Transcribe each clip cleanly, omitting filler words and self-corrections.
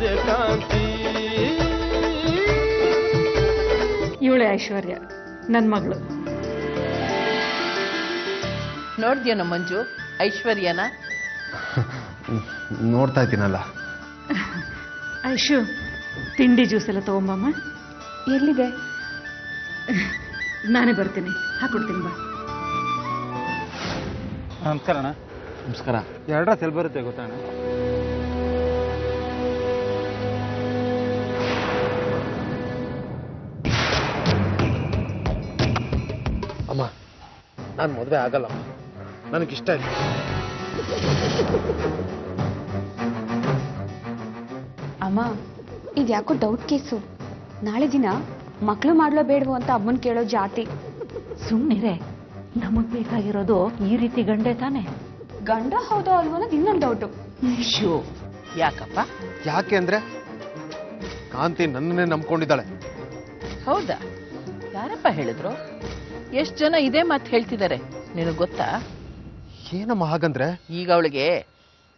ಸೂರ್ಯಕಾಂತಿ. ಇವಳೆ ಐಶ್ವರ್ಯ, ನನ್ನ ಮಗಳು. ನೋಡ್ದ್ಯೇನೋ ಮಂಜು ಐಶ್ವರ್ಯನ? ನೋಡ್ತಾ ಇದ್ದೀನಲ್ಲ. ಐಶು, ತಿಂಡಿ ಜ್ಯೂಸ್ ಎಲ್ಲ ತಗೊಂಬಮ್ಮ. ಎಲ್ಲಿದೆ? ನಾನೇ ಬರ್ತೀನಿ, ಹಾಕೊಡ್ತೀನಿ ಬಾ. ನಮಸ್ಕಾರ ಅಣ್ಣ. ನಮಸ್ಕಾರ. ಎರಡ್ರಸ್ ಎಲ್ಲಿ ಬರುತ್ತೆ ಗೊತ್ತಾ ಅಣ್ಣ? ಅಮ್ಮ, ನಾನು ಮದುವೆ ಆಗಲ್ಲ, ನನಗಿಷ್ಟ ಇಲ್ಲ. ಅಮ್ಮ, ಇದ್ಯಾಕೋ ಡೌಟ್ ಕೇಸು. ನಾಳೆ ದಿನ ಮಕ್ಳು ಮಾಡ್ಲೋ ಬೇಡವೋ ಅಂತ ಅಮ್ಮನ್ ಕೇಳೋ ಜಾತಿ. ಸುಮ್ಮನಿರೆ, ನಮಗ್ ಬೇಕಾಗಿರೋದು ಈ ರೀತಿ ಗಂಡೆ ತಾನೆ. ಗಂಡ ಹೌದೋ ಅಲ್ವೋ ಅನ್ನೋದು ಇನ್ನೊಂದು ಡೌಟು. ಶೋ, ಯಾಕಪ್ಪ? ಯಾಕೆ ಅಂದ್ರೆ ಕಾಂತಿ ನನ್ನನ್ನೇ ನಂಬ್ಕೊಂಡಿದ್ದಾಳೆ. ಹೌದಾ? ಯಾರಪ್ಪ ಹೇಳಿದ್ರು? ಎಷ್ಟು ಜನ ಇದೇ ಮಾತು ಹೇಳ್ತಿದ್ದಾರೆ, ನಿನಗೆ ಗೊತ್ತಾ? ಏನಮ್ಮ ಹಾಗಂದ್ರೆ? ಈಗ ಅವಳಿಗೆ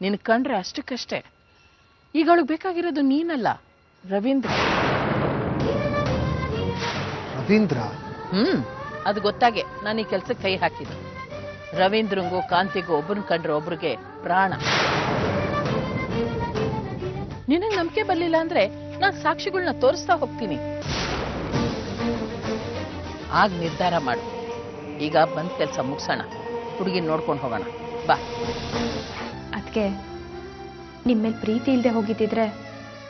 ನಿನ್ ಕಂಡ್ರೆ ಅಷ್ಟಕ್ಕಷ್ಟೇ. ಈಗ ಅವಳಿಗೆ ಬೇಕಾಗಿರೋದು ನೀನಲ್ಲ, ರವೀಂದ್ರ. ರವೀಂದ್ರ? ಅದು ಗೊತ್ತಾಗೆ ನಾನು ಈ ಕೆಲ್ಸಕ್ಕೆ ಕೈ ಹಾಕಿದ್ದು. ರವೀಂದ್ರಂಗೂ ಕಾಂತಿಗೂ ಒಬ್ಬನ ಕಂಡ್ರೆ ಒಬ್ರಿಗೆ ಪ್ರಾಣ. ನಿನಗೆ ನಂಬಿಕೆ ಬರ್ಲಿಲ್ಲ ಅಂದ್ರೆ ನಾನು ಸಾಕ್ಷಿಗಳನ್ನ ತೋರಿಸ್ತಾ ಹೋಗ್ತೀನಿ. ಆಗ ನಿರ್ಧಾರ ಮಾಡು. ಈಗ ಬಂದ್ ಕೆಲಸ ಮುಗಿಸೋಣ, ಹುಡುಗಿ ನೋಡ್ಕೊಂಡು ಹೋಗೋಣ ಬಾ. ಅದಕ್ಕೆ ನಿಮ್ಮೇಲೆ ಪ್ರೀತಿ ಇಲ್ಲದೆ ಹೋಗಿದ್ದಿದ್ರೆ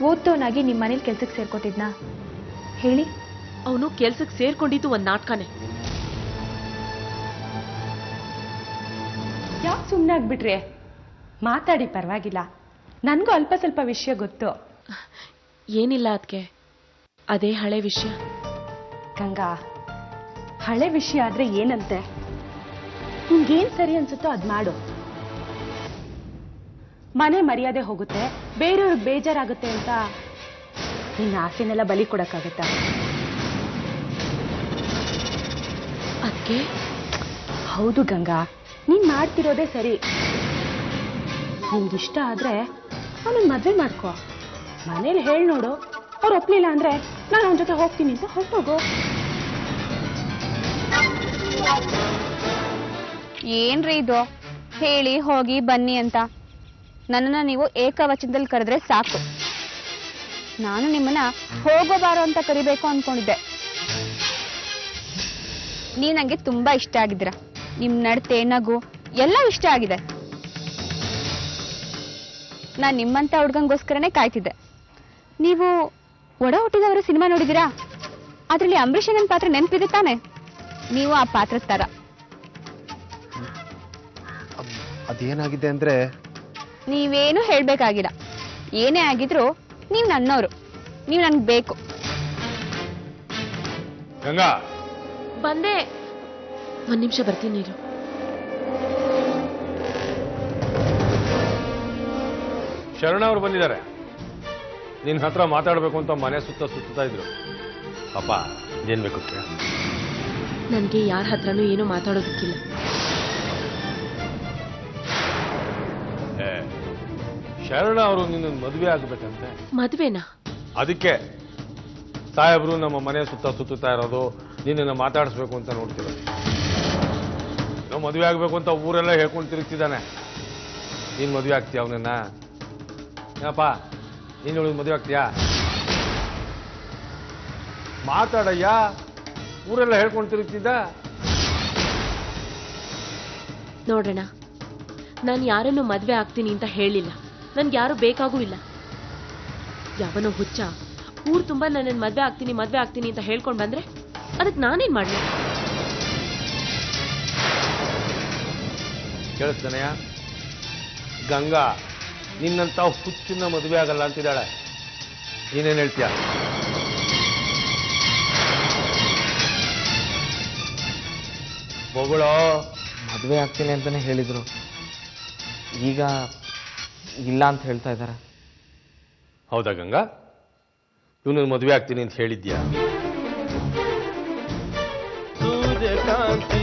ಓದ್ದವನಾಗಿ ನಿಮ್ಮ ಮನೇಲಿ ಕೆಲ್ಸಕ್ಕೆ ಸೇರ್ಕೋತಿದ್ನಾ ಹೇಳಿ? ಅವನು ಕೆಲ್ಸಕ್ಕೆ ಸೇರ್ಕೊಂಡಿದ್ದು ಒಂದ್ ನಾಟಕನೇ. ಯಾಕೆ ಸುಮ್ಮನೆ ಆಗ್ಬಿಟ್ರಿ? ಮಾತಾಡಿ, ಪರವಾಗಿಲ್ಲ. ನನಗೂ ಅಲ್ಪ ಸ್ವಲ್ಪ ವಿಷಯ ಗೊತ್ತು. ಏನಿಲ್ಲ ಅದಕ್ಕೆ, ಅದೇ ಹಳೆ ವಿಷಯ. ಗಂಗಾ, ಹಳೆ ವಿಷಯ ಆದ್ರೆ ಏನಂತೆ? ನಿಮ್ಗೇನ್ ಸರಿ ಅನ್ಸುತ್ತೋ ಅದ್ ಮಾಡು. ಮನೆ ಮರ್ಯಾದೆ ಹೋಗುತ್ತೆ, ಬೇರೆಯವ್ರಿಗೆ ಬೇಜಾರಾಗುತ್ತೆ ಅಂತ ನಿನ್ನ ಆಸೆನೆಲ್ಲ ಬಲಿ ಕೊಡಕ್ಕಾಗತ್ತಾ? ಅದಕ್ಕೆ ಹೌದು ಗಂಗಾ, ನೀನ್ ಮಾಡ್ತಿರೋದೇ ಸರಿ. ನಿನ್ಗಿಷ್ಟ ಆದ್ರೆ ಅವನ ಮದ್ವೆ ಮಾಡ್ಕೋ. ಮನೇಲಿ ಹೇಳ್ ನೋಡು, ಅವ್ರು ಒಪ್ಲಿಲ್ಲ ಅಂದ್ರೆ ನಾನು ಅವನ ಜೊತೆ ಹೋಗ್ತೀನಿ ಅಂತ ಹೊರಟೋಗು. ಏನ್ರಿ ಇದು ಹೇಳಿ ಹೋಗಿ ಬನ್ನಿ ಅಂತ? ನನ್ನನ್ನ ನೀವು ಏಕವಚನದಲ್ಲಿ ಕರೆದ್ರೆ ಸಾಕು. ನಾನು ನಿಮ್ಮನ್ನ ಹೋಗೋ ಬಾರೋ ಅಂತ ಕರಿಬೇಕು ಅನ್ಕೊಂಡಿದ್ದೆ. ನೀವು ನಂಗೆ ತುಂಬಾ ಇಷ್ಟ ಆಗಿದ್ದೀರ. ನಿಮ್ ನಡತೆ, ನಗು ಎಲ್ಲ ಇಷ್ಟ ಆಗಿದೆ. ನಾನ್ ನಿಮ್ಮಂತ ಹುಡ್ಗಂಗೋಸ್ಕರನೇ ಕಾಯ್ತಿದ್ದೆ. ನೀವು ಒಡ ಹುಟ್ಟಿದವರ ಸಿನಿಮಾ ನೋಡಿದಿರಾ? ಅದ್ರಲ್ಲಿ ಅಂಬರೀಷಣ್ಣನ ಪಾತ್ರ ನೆನಪಿದೆ ತಾನೆ? ನೀವು ಆ ಪಾತ್ರದ ತರ. ಅದೇನಾಗಿದೆ ಅಂದ್ರೆ? ನೀವೇನು ಹೇಳ್ಬೇಕಾಗಿಲ್ಲ. ಏನೇ ಆಗಿದ್ರು ನೀವು ನನ್ನೋರು, ನೀವು ನನ್ಗೆ ಬೇಕು. ಗಂಗಾ, ಬಂದೆ. ಒಂದ್ ನಿಮಿಷ ಬರ್ತೀನಿ ನೀರು. ಶರಣ ಅವರು ಬಂದಿದ್ದಾರೆ. ನಿನ್ನ ಹತ್ರ ಮಾತಾಡಬೇಕು ಅಂತ ಮನೆ ಸುತ್ತಾ ಇದ್ರು. ಪಾಪ, ಏನ್ ಬೇಕು? ನನ್ಗೆ ಯಾರ ಹತ್ರನೂ ಏನು ಮಾತಾಡೋದಕ್ಕಿಲ್ಲ. ಶರಣ ಅವರು ನಿನ್ನ ಮದುವೆ ಆಗ್ಬೇಕಂತೆ. ಮದ್ವೆನಾ? ಅದಕ್ಕೆ ಸಾಹೇಬ್ರು ನಮ್ಮ ಮನೆ ಸುತ್ತಾ ಇರೋದು, ನಿನ್ನನ್ನು ಮಾತಾಡಿಸ್ಬೇಕು ಅಂತ ನೋಡ್ತಿರೋದು. ನಾವು ಮದುವೆ ಆಗ್ಬೇಕು ಅಂತ ಊರೆಲ್ಲ ಹೇಳ್ಕೊಂಡು ತಿರುಗ್ತಿದ್ದಾನೆ. ನೀನ್ ಮದುವೆ ಆಗ್ತೀಯ ಅವನನ್ನ? ಏನಪ್ಪ, ನೀನು ಮದುವೆ ಆಗ್ತೀಯಾ? ಮಾತಾಡಯ್ಯ, ಊರೆಲ್ಲ ಹೇಳ್ಕೊಂಡು ತಿರುಗ್ತಿದ್ದ. ನೋಡೋಣ, ನಾನು ಯಾರನ್ನು ಮದ್ವೆ ಆಗ್ತೀನಿ ಅಂತ ಹೇಳಿಲ್ಲ. ನನ್ಗೆ ಯಾರು ಬೇಕಾಗೂ ಇಲ್ಲ. ಯಾವನೋ ಹುಚ್ಚ ಊರ್ ತುಂಬಾ ನನ್ನನ್ನು ಮದ್ವೆ ಆಗ್ತೀನಿ ಅಂತ ಹೇಳ್ಕೊಂಡ್ ಬಂದ್ರೆ ಅದಕ್ಕೆ ನಾನೇನ್ ಮಾಡ್ಲಿ? ಕೇಳಿಸ್ತಾನೆಯ? ಗಂಗಾ ನಿನ್ನಂತ ಹುಚ್ಚಿನ ಮದುವೆ ಆಗಲ್ಲ ಅಂತಿದ್ದಾಳೆ. ನೀನೇನ್ ಹೇಳ್ತೀಯ? ಮಗಳೋ ಮದುವೆ ಆಗ್ತೀನಿ ಅಂತಾನೆ ಹೇಳಿದ್ರು, ಈಗ ಇಲ್ಲ ಅಂತ ಹೇಳ್ತಾ ಇದ್ದಾರೆ. ಹೌದಾ ಗಂಗಾ? ಇವನು ಮದುವೆ ಆಗ್ತೀನಿ ಅಂತ ಹೇಳಿದ್ಯಾ? ಸೂರ್ಯಕಾಂತಿ